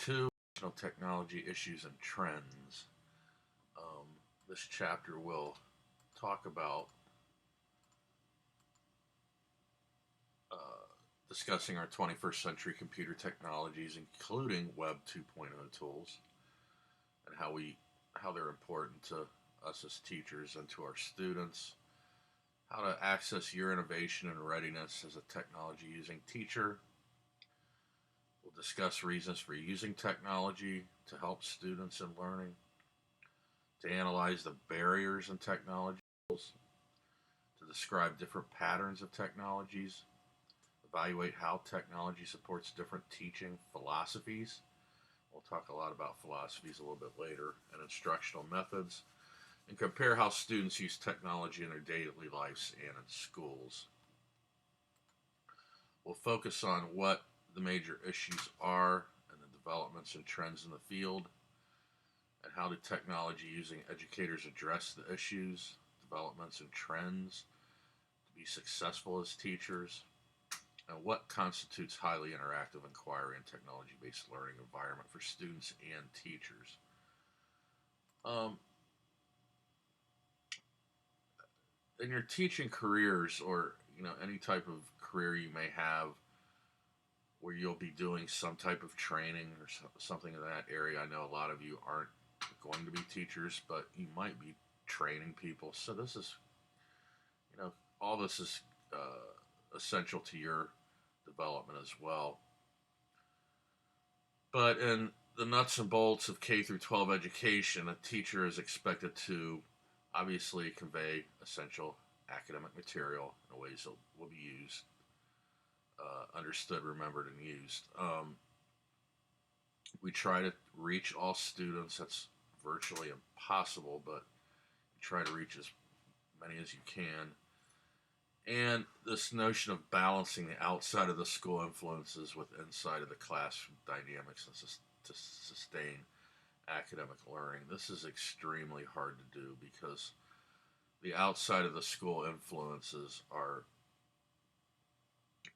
2, technology issues and trends. Um, this chapter will talk about uh, discussing our 21st century computer technologies, including Web 2.0 tools, and how they're important to us as teachers and to our students. How to access your innovation and readiness as a technology using teacher. We'll discuss reasons for using technology to help students in learning, to analyze the barriers in technology, to describe different patterns of technologies, evaluate how technology supports different teaching philosophies. We'll talk a lot about philosophies a little bit later, and instructional methods, and compare how students use technology in their daily lives and in schools. We'll focus on what the major issues are and the developments and trends in the field, and how do technology using educators address the issues, developments, and trends to be successful as teachers, and what constitutes highly interactive inquiry and technology-based learning environment for students and teachers. Um, in your teaching careers, or any type of career you may have, where you'll be doing some type of training or something in that area. I know a lot of you aren't going to be teachers, but you might be training people. So this is, all this is essential to your development as well. But in the nuts and bolts of K through 12 education, a teacher is expected to obviously convey essential academic material in ways that will be used, understood, remembered, and used. We try to reach all students. That's virtually impossible, but try to reach as many as you can. And this notion of balancing the outside of the school influences with inside of the classroom dynamics to sustain academic learning. This is extremely hard to do because the outside of the school influences are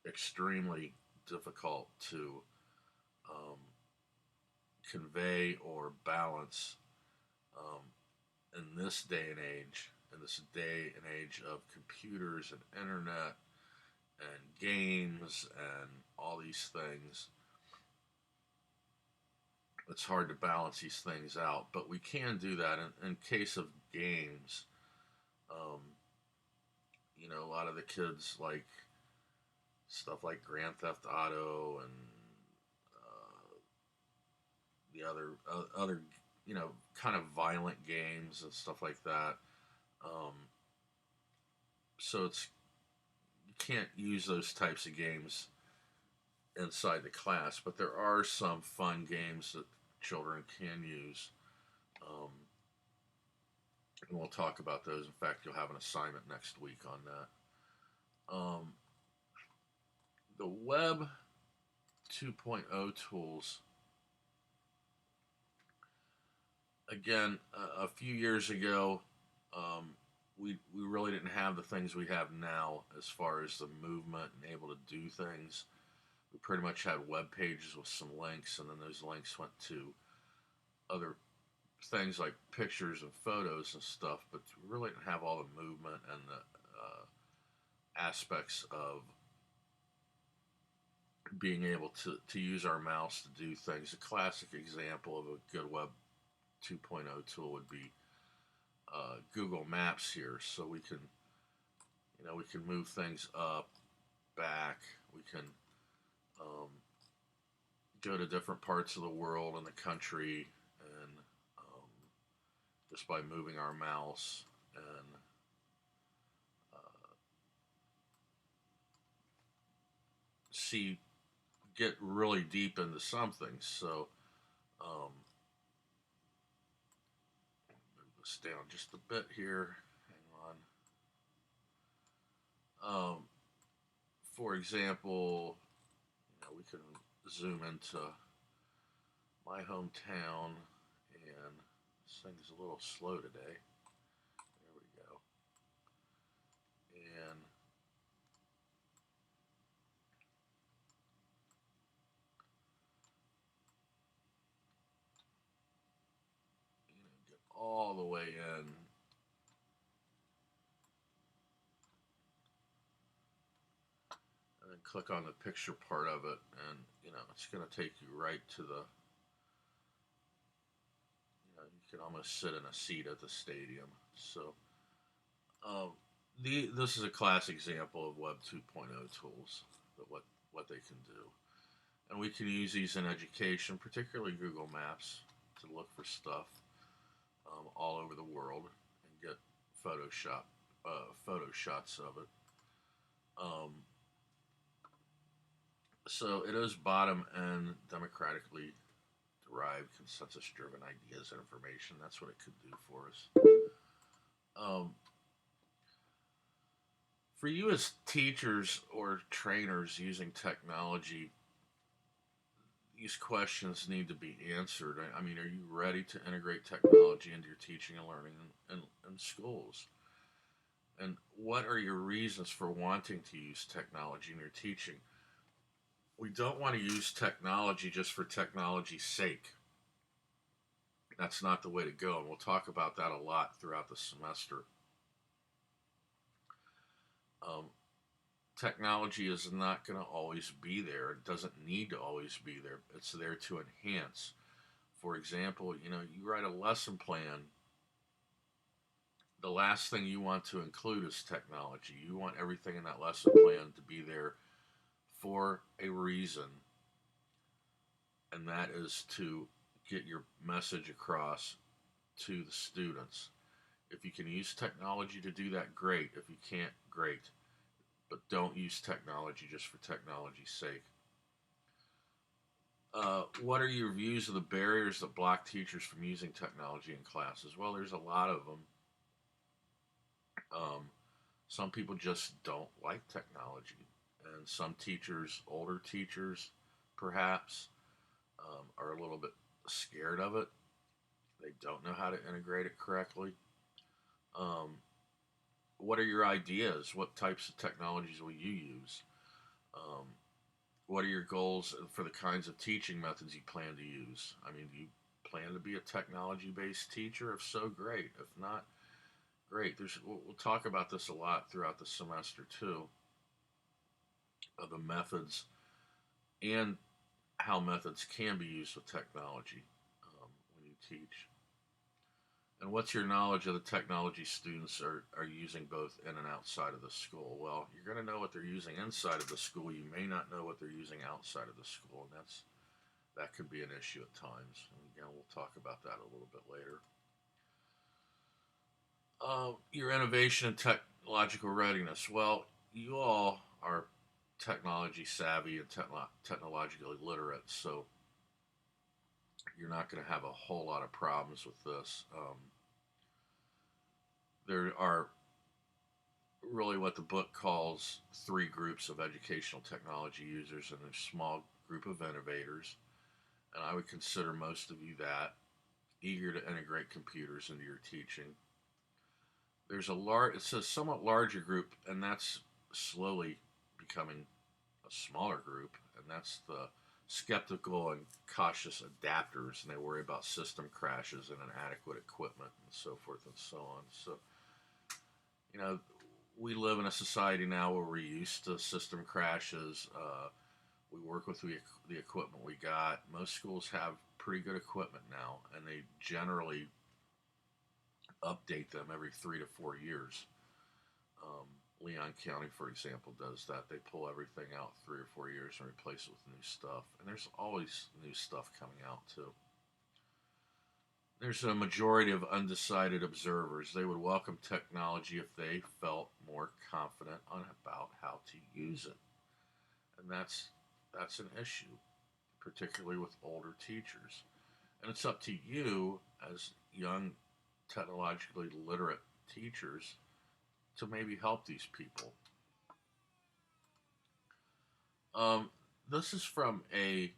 extremely difficult to convey or balance in this day and age, in this day and age of computers and internet and games and all these things. It's hard to balance these things out, but we can do that in case of games. A lot of the kids like stuff like Grand Theft Auto and the other kind of violent games and stuff like that. So you can't use those types of games inside the class, but there are some fun games that children can use. And we'll talk about those. In fact, you'll have an assignment next week on that. The Web 2.0 tools, again, a few years ago, we really didn't have the things we have now as far as the movement and able to do things. We pretty much had web pages with some links, and then those links went to other things like pictures and photos and stuff, but we really didn't have all the movement and the aspects of being able to use our mouse to do things. A classic example of a good Web 2.0 tool would be Google Maps here. So we can move things up, back. We can go to different parts of the world and the country, and just by moving our mouse and get really deep into something. So move this down just a bit here. Hang on. For example, we can zoom into my hometown, and this thing's a little slow today. There we go. And all the way in. And then click on the picture part of it, and it's going to take you right to the. You can almost sit in a seat at the stadium. So, um, this is a classic example of Web 2.0 tools, that what they can do, and we can use these in education, particularly Google Maps, to look for stuff all over the world and get photo shots of it. Um, so it is bottom end democratically derived consensus driven ideas and information. That's what it could do for us. Um, for you as teachers or trainers using technology, these questions need to be answered. I mean, are you ready to integrate technology into your teaching and learning in schools? And what are your reasons for wanting to use technology in your teaching? We don't want to use technology just for technology's sake. That's not the way to go, and we'll talk about that a lot throughout the semester. Um, Technology is not going to always be there. It doesn't need to always be there. It's there to enhance. For example, you write a lesson plan. The last thing you want to include is technology. You want everything in that lesson plan to be there for a reason, and that is to get your message across to the students. If you can use technology to do that, great. If you can't, great. But don't use technology just for technology's sake. What are your views of the barriers that block teachers from using technology in classes? Well, there's a lot of them. Some people just don't like technology, and some teachers, older teachers, perhaps, are a little bit scared of it. They don't know how to integrate it correctly. Um, what are your ideas? What types of technologies will you use? Um, what are your goals for the kinds of teaching methods you plan to use? I mean, do you plan to be a technology-based teacher? If so, great. If not, great. We'll talk about this a lot throughout the semester too, of the methods and how methods can be used with technology when you teach. And what's your knowledge of the technology students are using both in and outside of the school? Well, you're going to know what they're using inside of the school. You may not know what they're using outside of the school, and that could be an issue at times. And again, we'll talk about that a little bit later. Your innovation and technological readiness. Well, you all are technology savvy and technologically literate, so you're not going to have a whole lot of problems with this. There are really what the book calls three groups of educational technology users, and a small group of innovators. And I would consider most of you that, eager to integrate computers into your teaching. It's a somewhat larger group, and that's slowly becoming a smaller group, and that's the skeptical and cautious adapters, and they worry about system crashes and inadequate equipment and so forth and so on. So, we live in a society now where we're used to system crashes. We work with the equipment we got. Most schools have pretty good equipment now, and they generally update them every 3 to 4 years. Leon County, for example, does that. They pull everything out 3 or 4 years and replace it with new stuff. And there's always new stuff coming out, too. There's a majority of undecided observers. They would welcome technology if they felt more confident about how to use it. And that's an issue, particularly with older teachers. And it's up to you as young, technologically literate teachers to maybe help these people. This is from a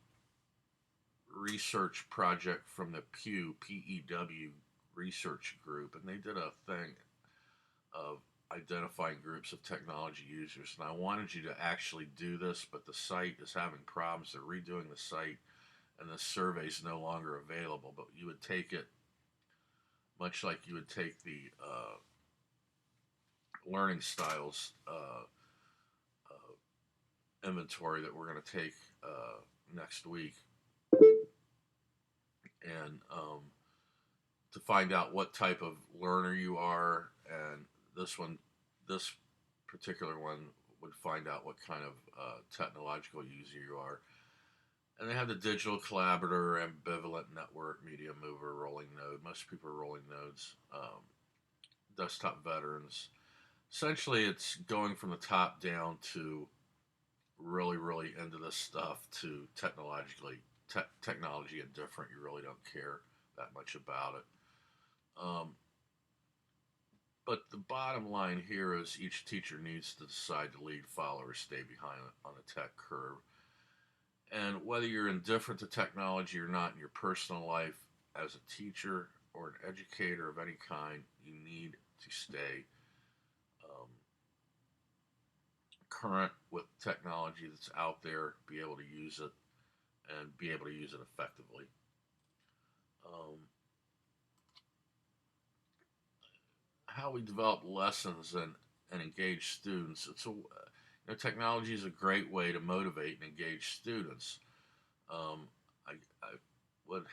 research project from the Pew, PEW research group, and they did a thing of identifying groups of technology users. And I wanted you to actually do this, but the site is having problems. They're redoing the site, and the survey is no longer available. But you would take it much like you would take the learning styles inventory that we're going to take next week, and to find out what type of learner you are. And this one, this particular one, would find out what kind of technological user you are. And they have the digital collaborator, ambivalent network, media mover, rolling node. Most people are rolling nodes. Desktop veterans. Essentially, it's going from the top down to really, really into this stuff to technology indifferent. You really don't care that much about it. Um, but the bottom line here is each teacher needs to decide to lead, follow, or stay behind on the tech curve. And whether you're indifferent to technology or not in your personal life, as a teacher or an educator of any kind, you need to stay um, current with technology that's out there, be able to use it, and be able to use it effectively. Um, how we develop lessons and engage students. Technology is a great way to motivate and engage students. I would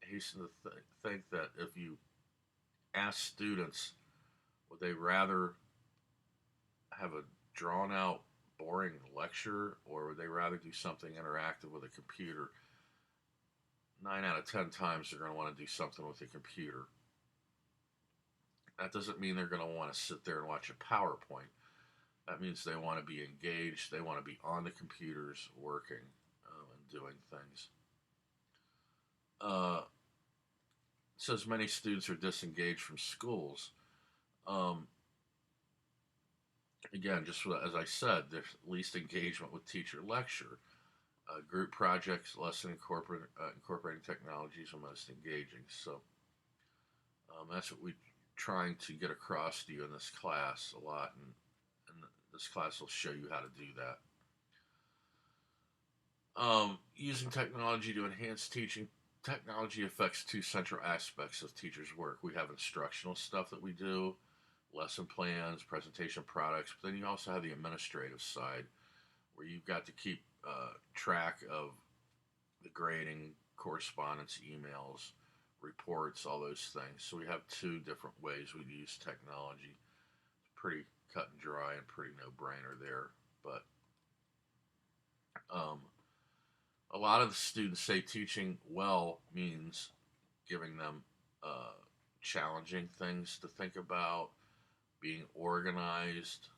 hasten to think that if you ask students, would they rather have a drawn out, boring lecture, or would they rather do something interactive with a computer? 9 out of 10 times they're going to want to do something with a computer. That doesn't mean they're going to want to sit there and watch a PowerPoint. That means they want to be engaged. They want to be on the computers working and doing things. It says many students are disengaged from schools. Um, Again, just as I said, there's least engagement with teacher lecture. Group projects, lesson incorporating technologies are most engaging. So that's what we're trying to get across to you in this class a lot, and this class will show you how to do that. Using technology to enhance teaching. Technology affects two central aspects of teachers' work. We have instructional stuff that we do, lesson plans, presentation products, but then you also have the administrative side where you've got to keep track of the grading, correspondence, emails, reports, all those things. So we have two different ways we use technology. It's pretty cut and dry and pretty no-brainer there. But a lot of the students say teaching well means giving them challenging things to think about, being organized,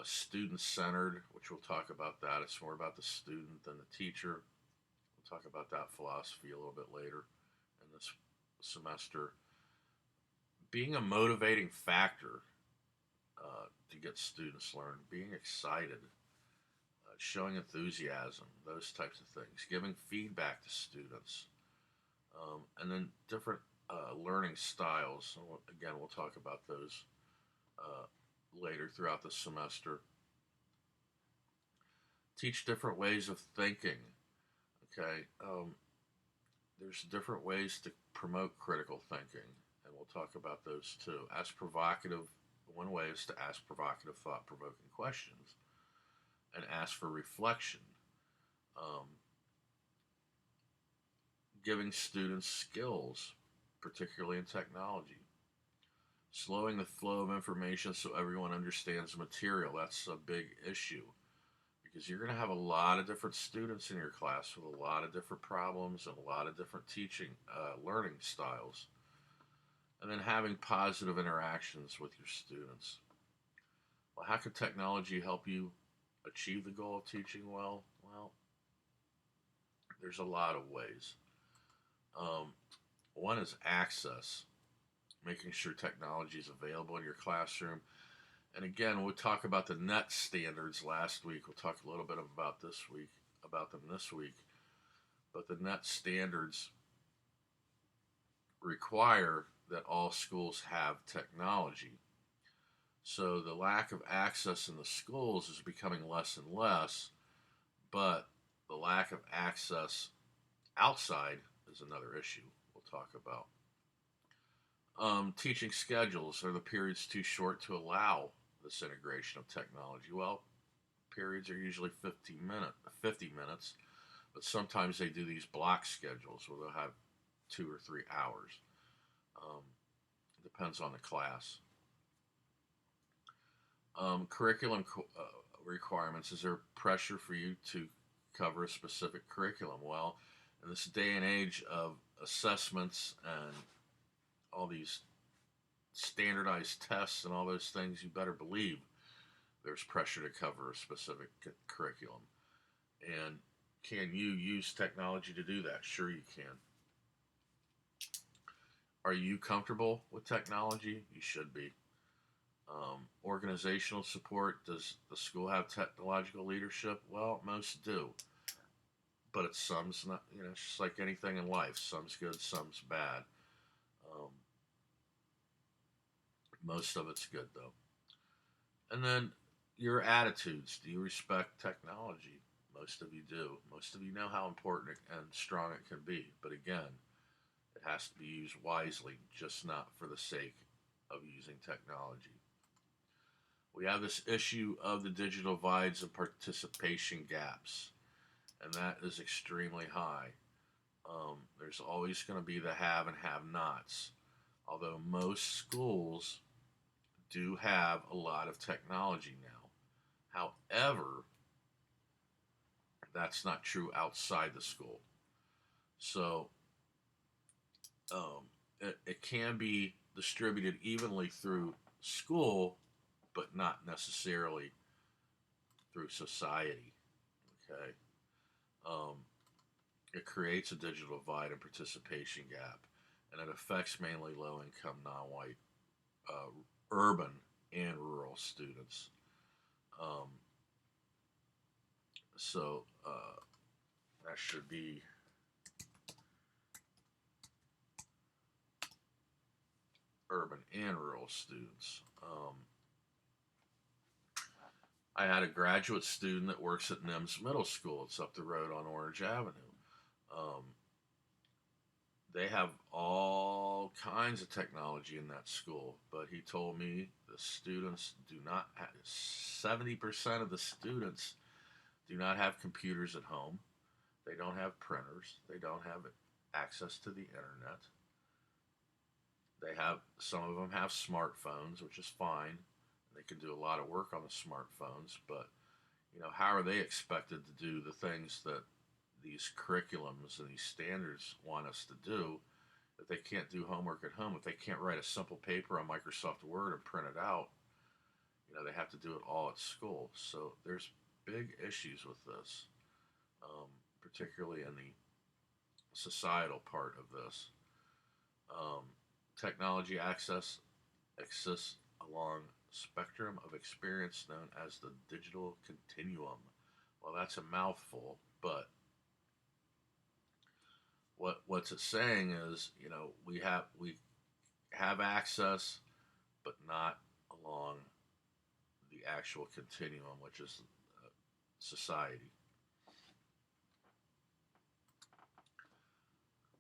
student-centered, which we'll talk about that. It's more about the student than the teacher. We'll talk about that philosophy a little bit later in this semester. Being a motivating factor to get students learn, being excited, showing enthusiasm, those types of things, giving feedback to students, and then different learning styles. And again, we'll talk about those later throughout the semester. Teach different ways of thinking. Okay, there's different ways to promote critical thinking, and we'll talk about those too. Ask provocative. One way is to ask provocative, thought-provoking questions, and ask for reflection. Um, Giving students skills, particularly in technology. Slowing the flow of information so everyone understands the material. That's a big issue because you're going to have a lot of different students in your class with a lot of different problems and a lot of different teaching, learning styles. And then having positive interactions with your students. Well, how can technology help you achieve the goal of teaching well? Well, there's a lot of ways. One is access, making sure technology is available in your classroom. And again, we'll talk about the NET standards last week. We'll talk a little bit about them this week. But the NET standards require that all schools have technology. So the lack of access in the schools is becoming less and less, but the lack of access outside is another issue we'll talk about. Teaching schedules. Are the periods too short to allow this integration of technology? Well, periods are usually 50 minutes, but sometimes they do these block schedules where they'll have 2 or 3 hours. Um, Depends on the class. Curriculum requirements. Is there pressure for you to cover a specific curriculum? Well, in this day and age of assessments and all these standardized tests and all those things, you better believe there's pressure to cover a specific curriculum. And can you use technology to do that? Sure, you can. Are you comfortable with technology? You should be. Organizational support. Does the school have technological leadership? Well, most do, but it's some's not. It's just like anything in life. Some's good, some's bad. Um, Most of it's good though. And then your attitudes. Do you respect technology? Most of you do. Most of you know how important and strong it can be. But again, it has to be used wisely, just not for the sake of using technology. We have this issue of the digital divides and participation gaps, and that is extremely high. There's always going to be the have and have nots, although most schools do have a lot of technology now. However, that's not true outside the school. So it can be distributed evenly through school, but not necessarily through society. Okay. Um, it creates a digital divide and participation gap, and it affects mainly low income, non white, uh, urban, and rural students. Um, so that should be urban and rural students. I had a graduate student that works at NIMS Middle School. It's up the road on Orange Avenue. Um, they have all kinds of technology in that school, but he told me the students do not have 70% of the students do not have computers at home. They don't have printers. They don't have access to the internet. They have some of them have smartphones, which is fine. They can do a lot of work on the smartphones, but how are they expected to do the things that these curriculums and these standards want us to do if they can't do homework at home? If they can't write a simple paper on Microsoft Word and print it out, they have to do it all at school. So there's big issues with this, particularly in the societal part of this. Um, Technology access exists along spectrum of experience known as the digital continuum. Well, that's a mouthful, but what's it saying is, we have access, but not along the actual continuum, which is society.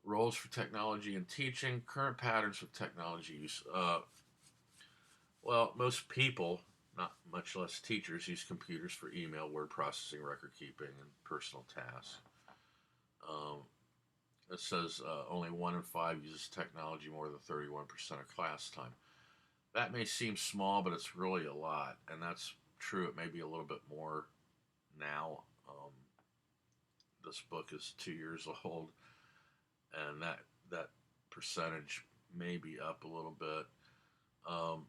Roles for technology in teaching, current patterns of technology use. Well, most people, not much less teachers, use computers for email, word processing, record keeping, and personal tasks. Um, it says only 1 in 5 uses technology more than 31% of class time. That may seem small, but it's really a lot, and that's true. It may be a little bit more now. This book is 2 years old, and that percentage may be up a little bit. Um,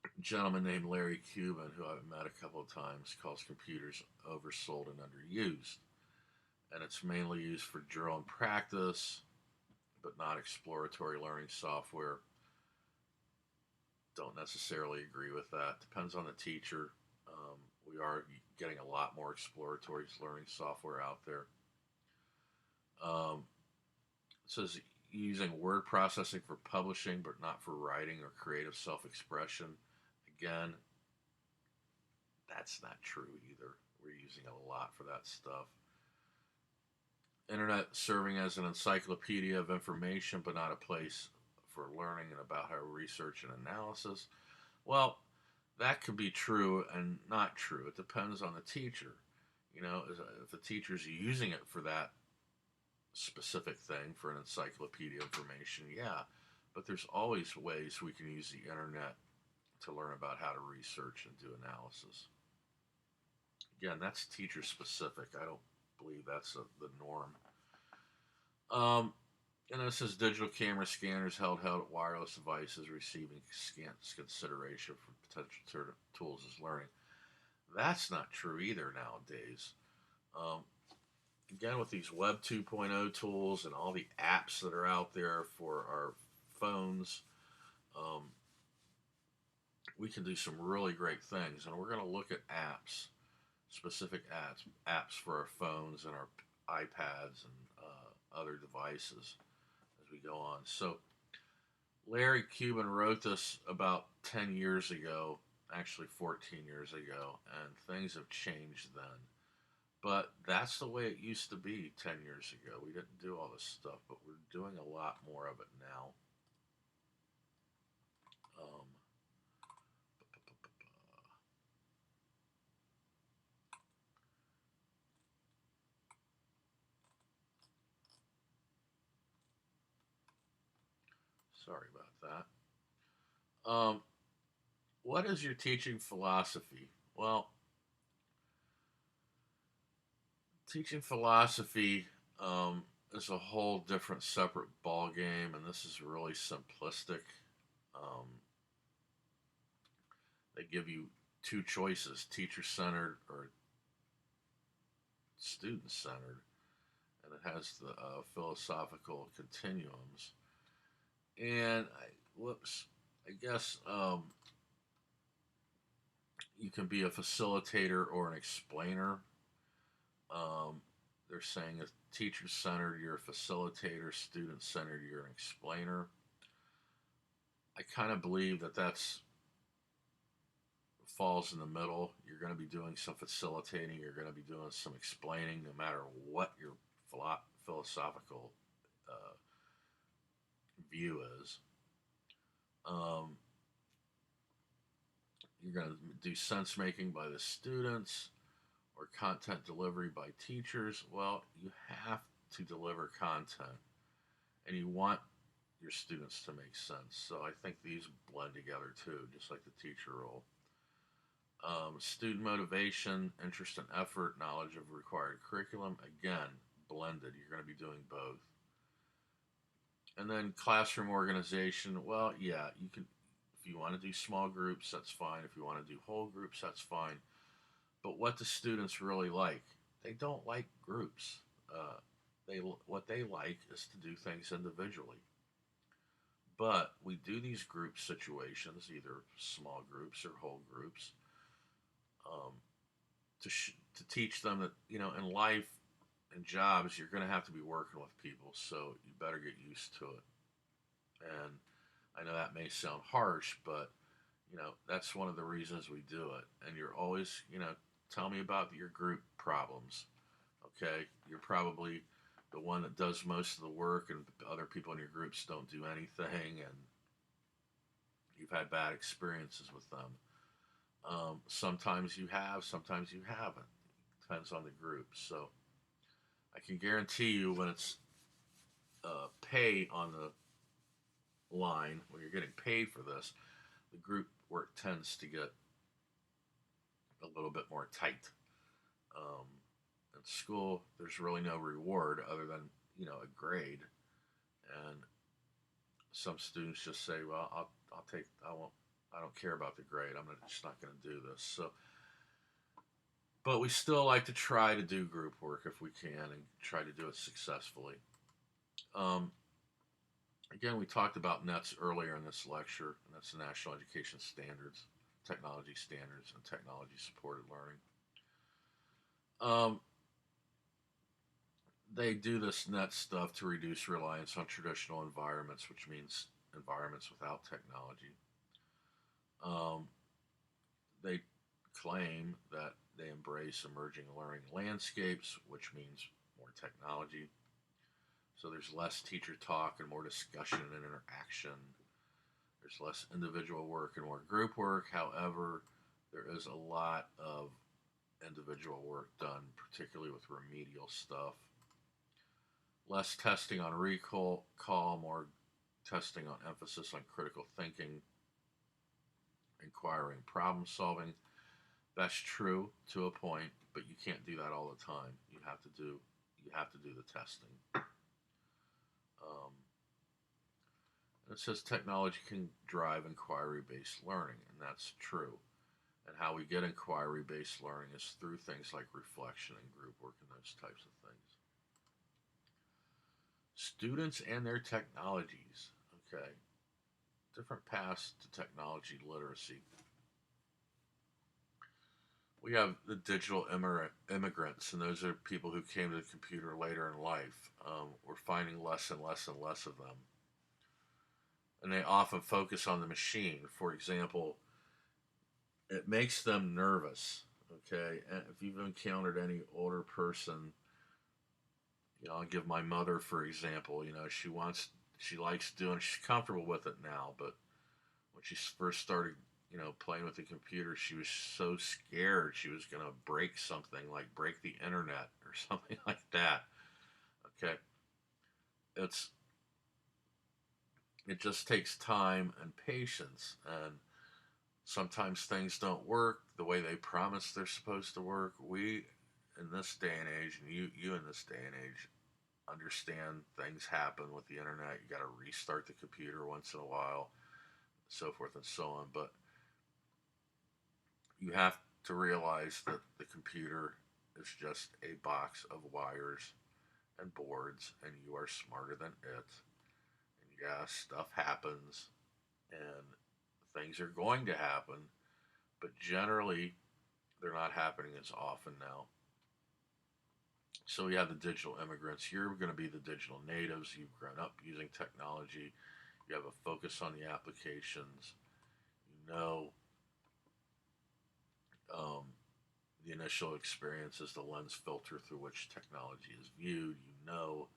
a gentleman named Larry Cuban, who I've met a couple of times, calls computers oversold and underused, and it's mainly used for drill and practice, but not exploratory learning software. Don't necessarily agree with that. Depends on the teacher. We are getting a lot more exploratory learning software out there. Um, it says using word processing for publishing, but not for writing or creative self-expression. Again, that's not true either. We're using it a lot for that stuff. Internet serving as an encyclopedia of information, but not a place for learning and about how research and analysis. Well, that could be true and not true. It depends on the teacher. You know, if the teacher's using it for that specific thing, for an encyclopedia information, yeah. But there's always ways we can use the internet to learn about how to research and do analysis. Again, that's teacher specific. I don't believe that's the norm. Um, and it says digital camera scanners held at wireless devices receiving scant consideration for potential tools as learning. That's not true either nowadays. Um, Again, with these Web 2.0 tools and all the apps that are out there for our phones, um, we can do some really great things. And we're going to look at apps, specific apps for our phones and our iPads and other devices as we go on. So, Larry Cuban wrote this about 10 years ago, actually 14 years ago, and things have changed then. But that's the way it used to be 10 years ago. We didn't do all this stuff, but we're doing a lot more of it now. Um, Sorry about that. What is your teaching philosophy? Well, teaching philosophy is a whole different, separate ball game, and this is really simplistic. Um, they give you two choices: teacher-centered or student-centered, and it has the philosophical continuums. And I guess you can be a facilitator or an explainer. Um, they're saying if teacher centered, you're a facilitator, student centered, you're an explainer. I kind of believe that that's falls in the middle. You're going to be doing some facilitating, you're going to be doing some explaining, no matter what your philosophical uh, view is. Um, you're going to do sense making by the students or content delivery by teachers. Well, you have to deliver content and you want your students to make sense. So I think these blend together too, just like the teacher role. Student motivation, interest and effort, knowledge of required curriculum, again, blended. You're going to be doing both. And then classroom organization, well, yeah, you can, if you want to do small groups, that's fine. If you want to do whole groups, that's fine. But what the students really like, they don't like groups. They what they like is to do things individually. But we do these group situations, either small groups or whole groups, um, to teach them that in life and jobs you're going to have to be working with people, so you better get used to it. And I know that may sound harsh, but that's one of the reasons we do it. And you're always, tell me about your group problems. Okay, you're probably the one that does most of the work, and other people in your groups don't do anything, and you've had bad experiences with them. Sometimes you have, sometimes you haven't. Depends on the group. So I can guarantee you when it's pay on the line, when you're getting paid for this, the group work tends to get a little bit more tight. Um, in school, there's really no reward other than a grade, and some students just say, "Well, I'll take I won't I don't care about the grade. Just not going to do this." So, but we still like to try to do group work if we can and try to do it successfully. Um, Again, we talked about NETS earlier in this lecture, and that's the National Education Standards, Technology Standards, and Technology Supported Learning. They do this NET stuff to reduce reliance on traditional environments, which means environments without technology. Um, they claim that they embrace emerging learning landscapes, which means more technology. So there's less teacher talk and more discussion and interaction. There's less individual work and more group work. However, there is a lot of individual work done, particularly with remedial stuff. Less testing on recall, more testing on emphasis on critical thinking, inquiring, problem solving. That's true to a point, but you can't do that all the time. You have to do the testing. Um, it says technology can drive inquiry-based learning, and that's true. And how we get inquiry-based learning is through things like reflection and group work and those types of things. Students and their technologies. Okay, different paths to technology literacy. We have the digital immigrants, and those are people who came to the computer later in life. We're finding less and less and less of them. And they often focus on the machine. For example, it makes them nervous. Okay, and if you've encountered any older person, I'll give my mother for example. She likes doing, she's comfortable with it now, but when she first started, playing with the computer, she was so scared she was going to break something, like break the internet or something like that. Okay, it's it just takes time and patience, and sometimes things don't work the way they promise they're supposed to work. We in this day and age, and you in this day and age, understand things happen with the internet. You got to restart the computer once in a while, so forth and so on. But you have to realize that the computer is just a box of wires and boards, and you are smarter than it. And yeah, stuff happens, and things are going to happen, but generally, they're not happening as often now. So we have the digital immigrants. You're going to be the digital natives. You've grown up using technology. You have a focus on the applications. You know um, the initial experience is the lens filter through which technology is viewed. You know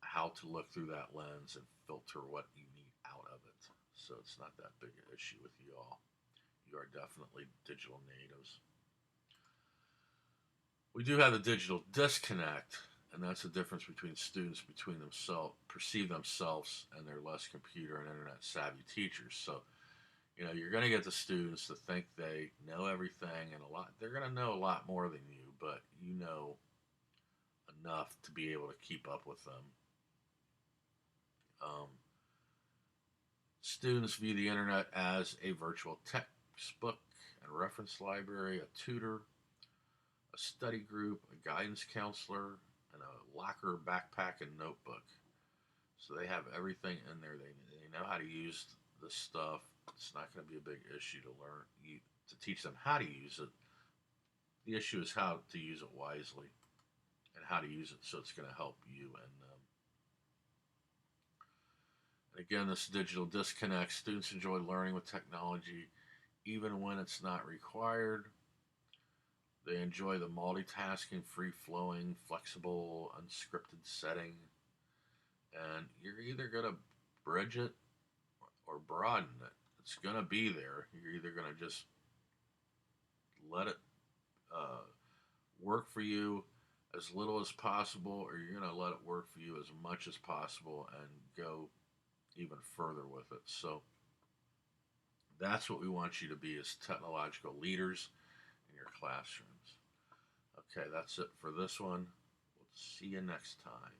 how to look through that lens and filter what you need out of it. So it's not that big an issue with you all. You are definitely digital natives. We do have the digital disconnect, and that's the difference between students between themselves perceive themselves and their less computer and internet savvy teachers. So, you're going to get the students to think they know everything, and they're going to know a lot more than you, but you know enough to be able to keep up with them. Um, Students view the internet as a virtual textbook and reference library, a tutor, a study group, a guidance counselor, and a locker, backpack, and notebook. So they have everything in there. They know how to use this stuff. It's not going to be a big issue to teach them how to use it. The issue is how to use it wisely and how to use it so it's going to help you and them. And again, this digital disconnect. Students enjoy learning with technology even when it's not required. They enjoy the multitasking, free-flowing, flexible, unscripted setting. And you're either going to bridge it or broaden it. It's going to be there. You're either going to just let it work for you as little as possible, or you're going to let it work for you as much as possible and go even further with it. So that's what we want you to be as technological leaders in your classrooms. Okay, that's it for this one. We'll see you next time.